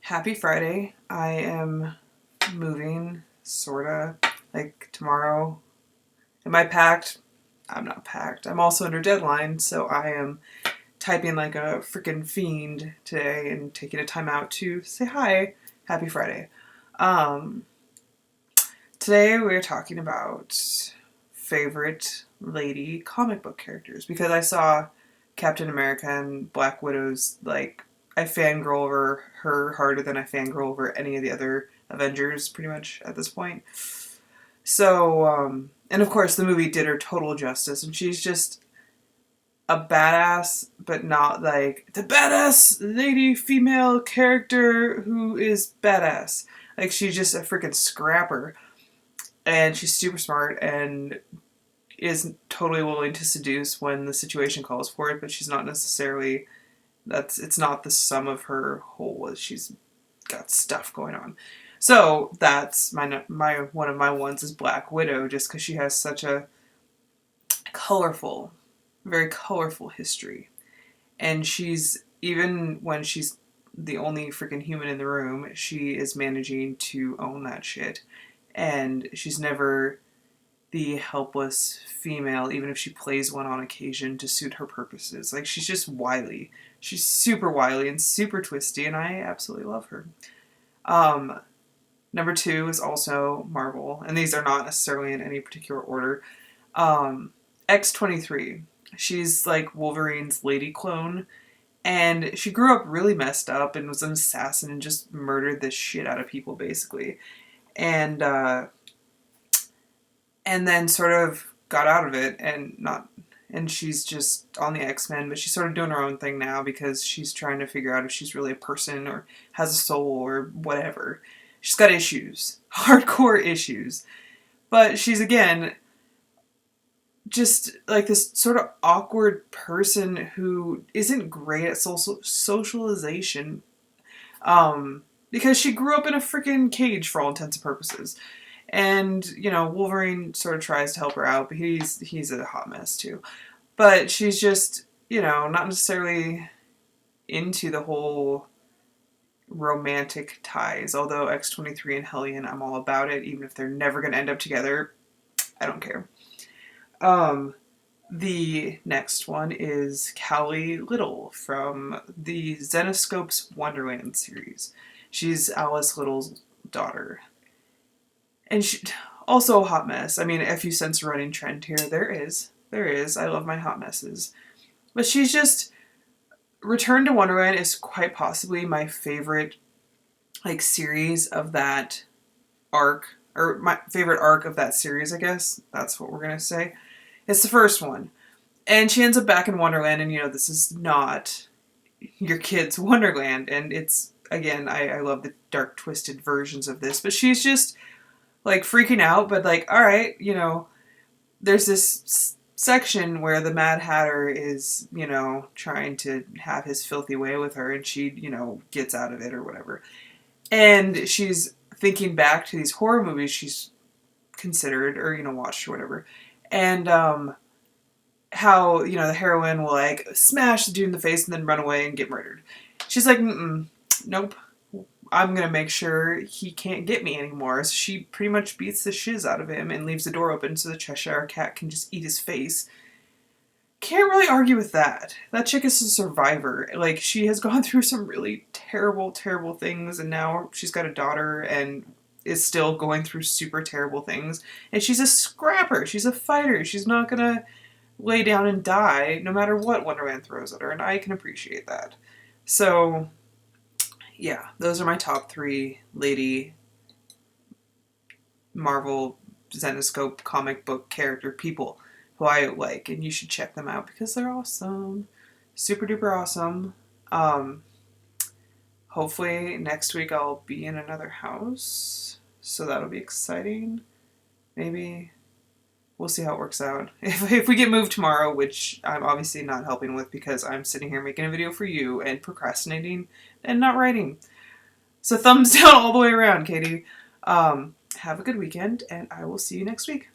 Happy Friday. I am moving, sorta, like tomorrow. Am I packed? I'm not packed. I'm also under deadline, so I am typing like a freaking fiend today and taking a time out to say hi. Happy Friday. Um, Today we're talking about favorite lady comic book characters because I saw Captain America and Black Widow's I fangirl over her harder than I fangirl over any of the other Avengers pretty much at this point. So, and of course the movie did her total justice and she's just a badass, but not like the badass lady female character who is badass. Like she's just a freaking scrapper and she's super smart and is totally willing to seduce when the situation calls for it, but she's not necessarily it's not the sum of her whole. She's got stuff going on. So that's my one of my ones is Black Widow, just because she has such a colorful, very colorful history, and she's even when she's the only freaking human in the room, she is managing to own that shit, and she's never the helpless female, even if she plays one on occasion to suit her purposes. Like, she's just wily. She's super wily and super twisty, and I absolutely love her. Um, Number two is also Marvel, and these are not necessarily in any particular order. X-23. She's like Wolverine's lady clone, and she grew up really messed up and was an assassin and just murdered the shit out of people, basically. And, and then sort of got out of it and she's just on the X-Men, but she's sort of doing her own thing now because she's trying to figure out if she's really a person or has a soul or whatever. She's got issues, hardcore issues, but she's again just like this sort of awkward person who isn't great at socialization because she grew up in a freaking cage for all intents and purposes. And, Wolverine sort of tries to help her out, but he's a hot mess too. But she's just, not necessarily into the whole romantic ties. Although X-23 and Hellion, I'm all about it, even if they're never going to end up together. I don't care. The next one is Callie Little from the Zenescope's Wonderland series. She's Alice Little's daughter. And she also a hot mess. I mean, if you sense a running trend here, there is. There is. I love my hot messes. But she's just Return to Wonderland is quite possibly my favorite series of that arc, or my favorite arc of that series, I guess. That's what we're gonna say. It's the first one. And she ends up back in Wonderland, and this is not your kid's Wonderland. And it's again, I love the dark twisted versions of this, but she's just freaking out, but all right, there's this section where the Mad Hatter is, trying to have his filthy way with her, and she, gets out of it or whatever. And she's thinking back to these horror movies she's considered or, watched or whatever. And, how, the heroine will smash the dude in the face and then run away and get murdered. She's like, nope. I'm going to make sure he can't get me anymore. So she pretty much beats the shiz out of him and leaves the door open so the Cheshire Cat can just eat his face. Can't really argue with that. That chick is a survivor. She has gone through some really terrible, terrible things, and now she's got a daughter and is still going through super terrible things. And she's a scrapper. She's a fighter. She's not going to lay down and die no matter what Wonderland throws at her, and I can appreciate that. So yeah, those are my top 3 lady Marvel Zenescope comic book character people who I like, and you should check them out because they're awesome. Super duper awesome. Hopefully next week I'll be in another house, so that'll be exciting. Maybe. We'll see how it works out. If we get moved tomorrow, which I'm obviously not helping with because I'm sitting here making a video for you and procrastinating and not writing. So thumbs down all the way around, Katie. Have a good weekend, and I will see you next week.